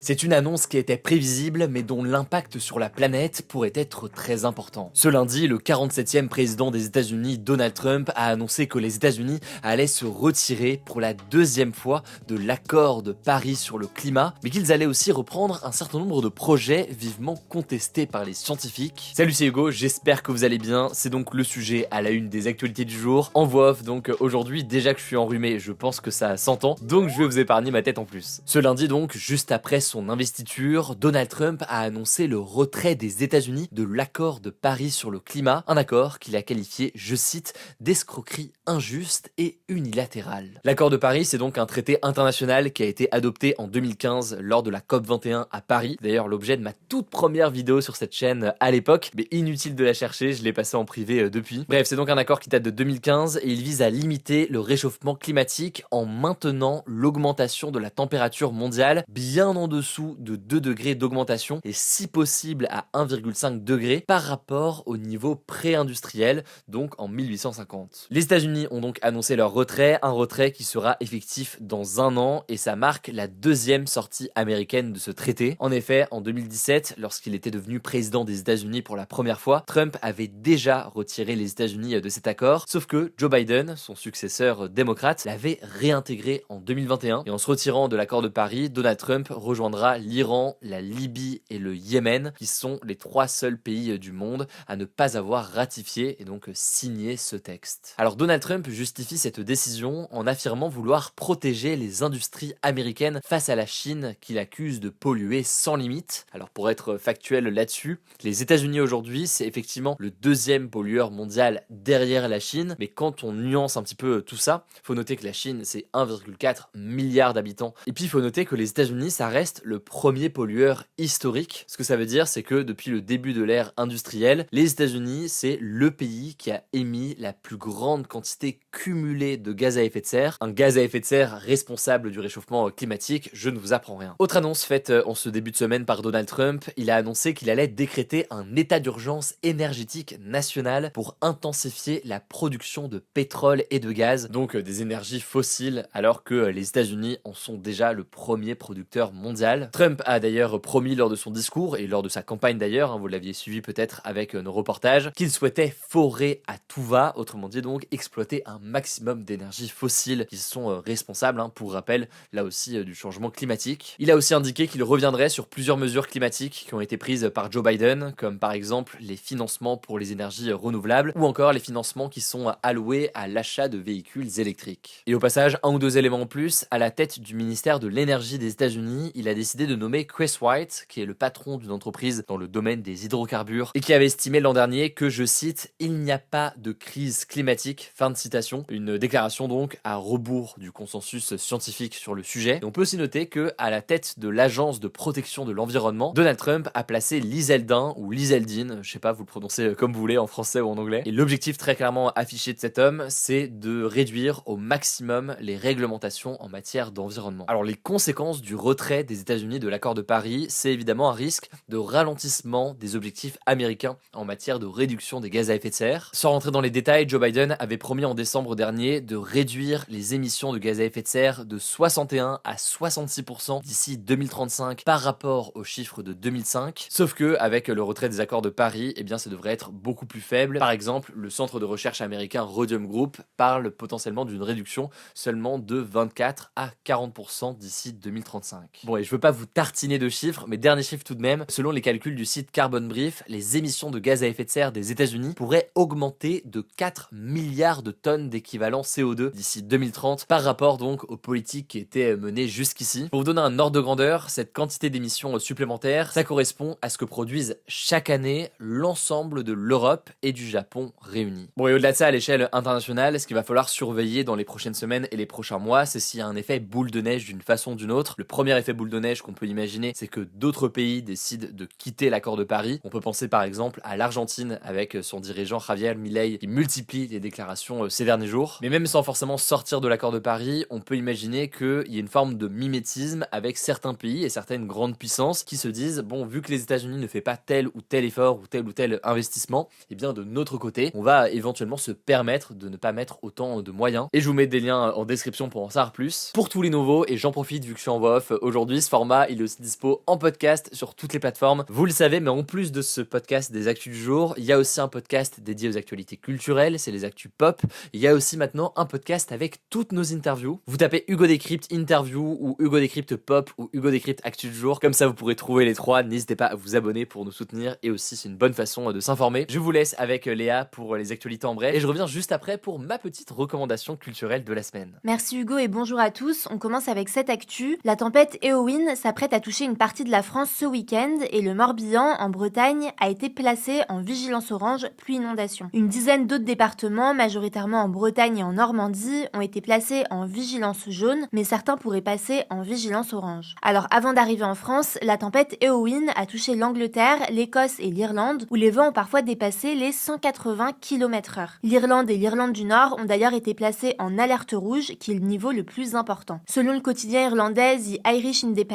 C'est une annonce qui était prévisible, mais dont l'impact sur la planète pourrait être très important. Ce lundi, le 47e président des États-Unis, Donald Trump, a annoncé que les États-Unis allaient se retirer pour la deuxième fois de l'accord de Paris sur le climat, mais qu'ils allaient aussi reprendre un certain nombre de projets vivement contestés par les scientifiques. Salut, c'est Hugo, j'espère que vous allez bien. C'est donc le sujet à la une des actualités du jour. En voix off, donc aujourd'hui, déjà que je suis enrhumé, je pense que ça s'entend, donc je vais vous épargner ma tête en plus. Ce lundi donc, juste après son investiture, Donald Trump a annoncé le retrait des États-Unis de l'accord de Paris sur le climat, un accord qu'il a qualifié, je cite, d'escroquerie injuste et unilatérale. L'accord de Paris, c'est donc un traité international qui a été adopté en 2015 lors de la COP21 à Paris. D'ailleurs, l'objet de ma toute première vidéo sur cette chaîne à l'époque, mais inutile de la chercher, je l'ai passé en privé depuis. Bref, c'est donc un accord qui date de 2015 et il vise à limiter le réchauffement climatique en maintenant l'augmentation de la température mondiale bien en dessous de 2 degrés d'augmentation et si possible à 1,5 degré par rapport au niveau pré-industriel, donc en 1850. Les États-Unis ont donc annoncé leur retrait, un retrait qui sera effectif dans un an et ça marque la deuxième sortie américaine de ce traité. En effet, en 2017, lorsqu'il était devenu président des États-Unis pour la première fois, Trump avait déjà retiré les États-Unis de cet accord, sauf que Joe Biden, son successeur démocrate, l'avait réintégré en 2021 et en se retirant de l'accord de Paris, Donald Trump rejoindra l'Iran, la Libye et le Yémen, qui sont les 3 seuls pays du monde à ne pas avoir ratifié et donc signé ce texte. Alors Donald Trump justifie cette décision en affirmant vouloir protéger les industries américaines face à la Chine qu'il accuse de polluer sans limite. Alors pour être factuel là-dessus, les États-Unis aujourd'hui, c'est effectivement le deuxième pollueur mondial derrière la Chine, mais quand on nuance un petit peu tout ça, faut noter que la Chine, c'est 1,4 milliard d'habitants. Et puis il faut noter que les États-Unis, ça reste le premier pollueur historique. Ce que ça veut dire, c'est que depuis le début de l'ère industrielle, les États-Unis, c'est le pays qui a émis la plus grande quantité cumulée de gaz à effet de serre. Un gaz à effet de serre responsable du réchauffement climatique, je ne vous apprends rien. Autre annonce faite en ce début de semaine par Donald Trump, il a annoncé qu'il allait décréter un état d'urgence énergétique national pour intensifier la production de pétrole et de gaz, donc des énergies fossiles, alors que les États-Unis en sont déjà le premier producteur mondial. Trump a d'ailleurs promis lors de son discours et lors de sa campagne d'ailleurs, vous l'aviez suivi peut-être avec nos reportages, qu'il souhaitait forer à tout va, autrement dit donc exploiter un maximum d'énergies fossiles qui sont responsables, pour rappel, là aussi du changement climatique. Il a aussi indiqué qu'il reviendrait sur plusieurs mesures climatiques qui ont été prises par Joe Biden, comme par exemple les financements pour les énergies renouvelables ou encore les financements qui sont alloués à l'achat de véhicules électriques. Et au passage, un ou deux éléments en plus, à la tête du ministère de l'énergie des États-Unis, il a décidé de nommer Chris White, qui est le patron d'une entreprise dans le domaine des hydrocarbures, et qui avait estimé l'an dernier que, je cite, il n'y a pas de crise climatique, fin de citation, une déclaration donc à rebours du consensus scientifique sur le sujet. Et on peut aussi noter que, à la tête de l'agence de protection de l'environnement, Donald Trump a placé Lizeldin ou Lizeldine, je sais pas, vous le prononcez comme vous voulez en français ou en anglais, et l'objectif très clairement affiché de cet homme, c'est de réduire au maximum les réglementations en matière d'environnement. Alors les conséquences du retrait des États-Unis de l'accord de Paris, c'est évidemment un risque de ralentissement des objectifs américains en matière de réduction des gaz à effet de serre. Sans rentrer dans les détails, Joe Biden avait promis en décembre dernier de réduire les émissions de gaz à effet de serre de 61 à 66% d'ici 2035 par rapport aux chiffres de 2005. Sauf que avec le retrait des accords de Paris, eh bien ça devrait être beaucoup plus faible. Par exemple, le centre de recherche américain Rhodium Group parle potentiellement d'une réduction seulement de 24 à 40% d'ici 2035. Bon, et je veux pas vous tartiner de chiffres, mais dernier chiffre tout de même, selon les calculs du site Carbon Brief, les émissions de gaz à effet de serre des États-Unis pourraient augmenter de 4 milliards de tonnes d'équivalent CO2 d'ici 2030 par rapport donc aux politiques qui étaient menées jusqu'ici. Pour vous donner un ordre de grandeur, cette quantité d'émissions supplémentaires, ça correspond à ce que produisent chaque année l'ensemble de l'Europe et du Japon réunis. Bon, et au-delà de ça, à l'échelle internationale, ce qu'il va falloir surveiller dans les prochaines semaines et les prochains mois, c'est s'il y a un effet boule de neige d'une façon ou d'une autre. Le premier effet boule de neige qu'on peut imaginer, c'est que d'autres pays décident de quitter l'accord de Paris. On peut penser par exemple à l'Argentine avec son dirigeant Javier Milei qui multiplie les déclarations ces derniers jours. Mais même sans forcément sortir de l'accord de Paris, on peut imaginer qu'il y a une forme de mimétisme avec certains pays et certaines grandes puissances qui se disent, bon, vu que les États-Unis ne fait pas tel ou tel effort ou tel investissement, et bien de notre côté, on va éventuellement se permettre de ne pas mettre autant de moyens. Et je vous mets des liens en description pour en savoir plus. Pour tous les nouveaux, et j'en profite vu que je suis en voix off aujourd'hui, ce format, il est aussi dispo en podcast sur toutes les plateformes. Vous le savez, mais en plus de ce podcast des actus du jour, il y a aussi un podcast dédié aux actualités culturelles, c'est les actus pop. Il y a aussi maintenant un podcast avec toutes nos interviews. Vous tapez Hugo Décrypte interview ou Hugo Décrypte pop ou Hugo Décrypte actu du jour. Comme ça, vous pourrez trouver les trois. N'hésitez pas à vous abonner pour nous soutenir et aussi c'est une bonne façon de s'informer. Je vous laisse avec Léa pour les actualités en bref et je reviens juste après pour ma petite recommandation culturelle de la semaine. Merci Hugo et bonjour à tous. On commence avec cette actu. La tempête Éowyn s'apprête à toucher une partie de la France ce week-end et le Morbihan, en Bretagne, a été placé en vigilance orange pluie inondation. Une dizaine d'autres départements, majoritairement en Bretagne et en Normandie, ont été placés en vigilance jaune, mais certains pourraient passer en vigilance orange. Alors avant d'arriver en France, la tempête Éowyn a touché l'Angleterre, l'Écosse et l'Irlande, où les vents ont parfois dépassé les 180 km/h. L'Irlande et l'Irlande du Nord ont d'ailleurs été placés en alerte rouge, qui est le niveau le plus important. Selon le quotidien irlandais The Irish Independent,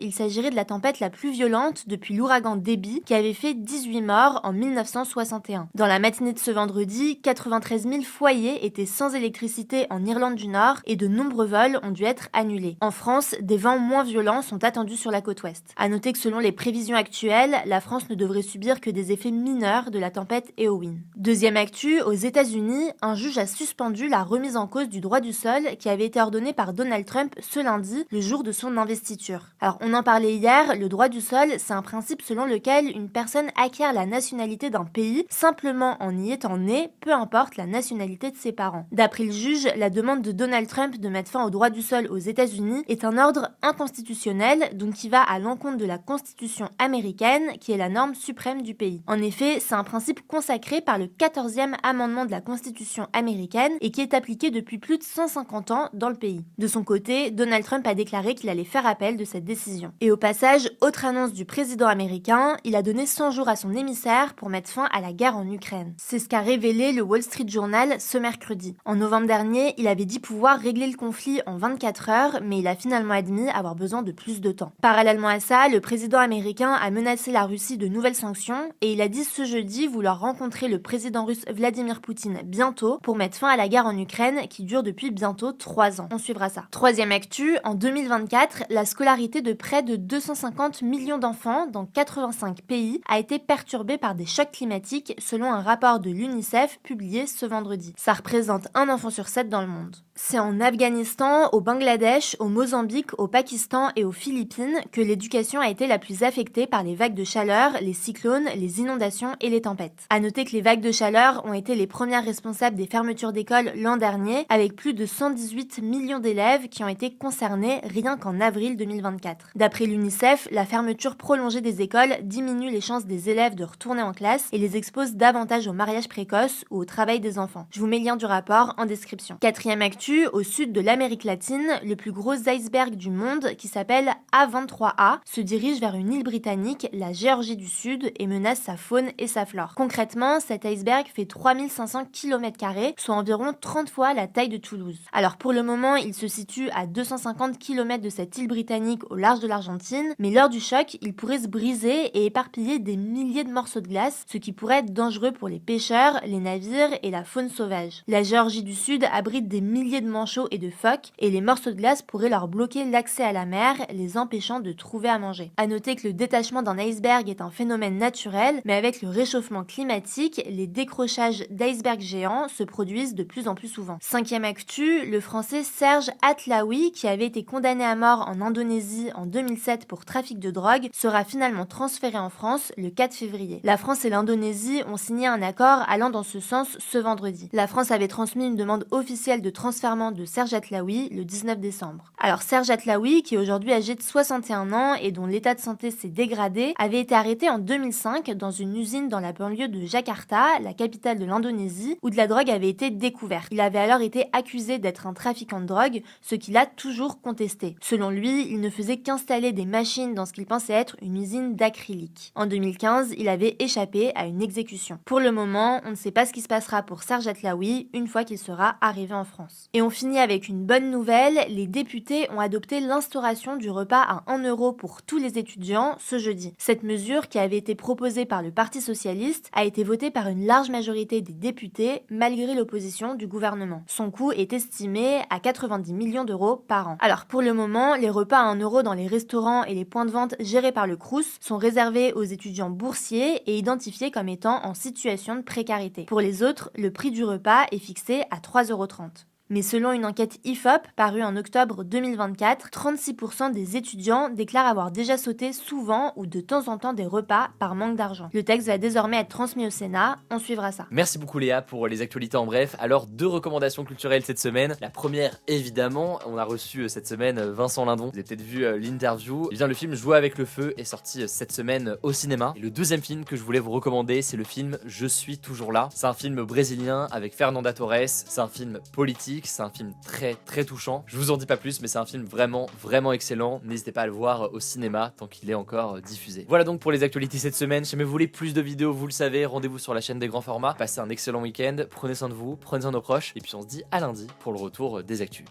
il s'agirait de la tempête la plus violente depuis l'ouragan Debby, qui avait fait 18 morts en 1961. Dans la matinée de ce vendredi, 93 000 foyers étaient sans électricité en Irlande du Nord et de nombreux vols ont dû être annulés. En France, des vents moins violents sont attendus sur la côte ouest. À noter que selon les prévisions actuelles, la France ne devrait subir que des effets mineurs de la tempête Éowyn. Deuxième actu, aux États-Unis, un juge a suspendu la remise en cause du droit du sol qui avait été ordonné par Donald Trump ce lundi, le jour de son investiture. Alors, on en parlait hier, le droit du sol, c'est un principe selon lequel une personne acquiert la nationalité d'un pays simplement en y étant née, peu importe la nationalité de ses parents. D'après le juge, la demande de Donald Trump de mettre fin au droit du sol aux États-Unis est un ordre inconstitutionnel, donc qui va à l'encontre de la Constitution américaine, qui est la norme suprême du pays. En effet, c'est un principe consacré par le 14e amendement de la Constitution américaine et qui est appliqué depuis plus de 150 ans dans le pays. De son côté, Donald Trump a déclaré qu'il allait faire appel de cette décision. Et au passage, autre annonce du président américain, il a donné 100 jours à son émissaire pour mettre fin à la guerre en Ukraine. C'est ce qu'a révélé le Wall Street Journal ce mercredi. En novembre dernier, il avait dit pouvoir régler le conflit en 24 heures, mais il a finalement admis avoir besoin de plus de temps. Parallèlement à ça, le président américain a menacé la Russie de nouvelles sanctions et il a dit ce jeudi vouloir rencontrer le président russe Vladimir Poutine bientôt pour mettre fin à la guerre en Ukraine qui dure depuis bientôt 3 ans. On suivra ça. Troisième actu, en 2024, la scolarité de près de 250 millions d'enfants dans 85 pays a été perturbée par des chocs climatiques selon un rapport de l'UNICEF publié ce vendredi. Ça représente un enfant sur 7 dans le monde. C'est en Afghanistan, au Bangladesh, au Mozambique, au Pakistan et aux Philippines que l'éducation a été la plus affectée par les vagues de chaleur, les cyclones, les inondations et les tempêtes. À noter que les vagues de chaleur ont été les premières responsables des fermetures d'écoles l'an dernier, avec plus de 118 millions d'élèves qui ont été concernés rien qu'en avril 2024. D'après l'UNICEF, la fermeture prolongée des écoles diminue les chances des élèves de retourner en classe et les expose davantage au mariage précoce ou au travail des enfants. Je vous mets le lien du rapport en description. Quatrième actu, au sud de l'Amérique latine, le plus gros iceberg du monde, qui s'appelle A23A, se dirige vers une île britannique, la Géorgie du Sud, et menace sa faune et sa flore. Concrètement, cet iceberg fait 3500 km², soit environ 30 fois la taille de Toulouse. Alors pour le moment, il se situe à 250 km de cette île britannique au large de l'Argentine, mais lors du choc, il pourrait se briser et éparpiller des milliers de morceaux de glace, ce qui pourrait être dangereux pour les pêcheurs, les navires et la faune sauvage. La Géorgie du Sud abrite des milliers de manchots et de phoques, et les morceaux de glace pourraient leur bloquer l'accès à la mer, les empêchant de trouver à manger. À noter que le détachement d'un iceberg est un phénomène naturel, mais avec le réchauffement climatique, les décrochages d'icebergs géants se produisent de plus en plus souvent. Cinquième actu, le français Serge Atlaoui, qui avait été condamné à mort en Indonésie en 2007 pour trafic de drogue, sera finalement transféré en France le 4 février. La France et l'Indonésie ont signé un accord allant dans ce sens ce vendredi. La France avait transmis une demande officielle de transfèrement de Serge Atlaoui le 19 décembre. Alors Serge Atlaoui, qui est aujourd'hui âgé de 61 ans et dont l'état de santé s'est dégradé, avait été arrêté en 2005 dans une usine dans la banlieue de Jakarta, la capitale de l'Indonésie, où de la drogue avait été découverte. Il avait alors été accusé d'être un trafiquant de drogue, ce qu'il a toujours contesté. Selon lui, il ne faisait qu'installer des machines dans ce qu'il pensait être une usine d'acrylique. En 2015, il avait échappé à une exécution. Pour le moment, on ne sait pas ce qui se passera pour Serge Atlaoui une fois qu'il sera arrivé en France. Et on finit avec une bonne nouvelle, les députés ont adopté l'instauration du repas à 1 euro pour tous les étudiants ce jeudi. Cette mesure, qui avait été proposée par le Parti socialiste, a été votée par une large majorité des députés malgré l'opposition du gouvernement. Son coût est estimé à 90 millions d'euros par an. Alors pour le moment, les repas à €, dans les restaurants et les points de vente gérés par le Crous sont réservés aux étudiants boursiers et identifiés comme étant en situation de précarité. Pour les autres, le prix du repas est fixé à 3,30 €. Mais selon une enquête IFOP parue en octobre 2024, 36% des étudiants déclarent avoir déjà sauté souvent ou de temps en temps des repas par manque d'argent. Le texte va désormais être transmis au Sénat, on suivra ça. Merci beaucoup Léa pour les actualités en bref. Alors 2 recommandations culturelles cette semaine. La première évidemment, on a reçu cette semaine Vincent Lindon. Vous avez peut-être vu l'interview. Eh bien le film Jouer avec le feu est sorti cette semaine au cinéma. Et le deuxième film que je voulais vous recommander, c'est le film Je suis toujours là. C'est un film brésilien avec Fernanda Torres. C'est un film politique. C'est un film très touchant. Je vous en dis pas plus, mais c'est un film vraiment excellent. N'hésitez pas à le voir au cinéma tant qu'il est encore diffusé. Voilà donc pour les actualités cette semaine. Si jamais vous voulez plus de vidéos, vous le savez, rendez-vous sur la chaîne des grands formats. Passez un excellent week-end, prenez soin de vous, prenez soin de nos proches, et puis on se dit à lundi pour le retour des actus.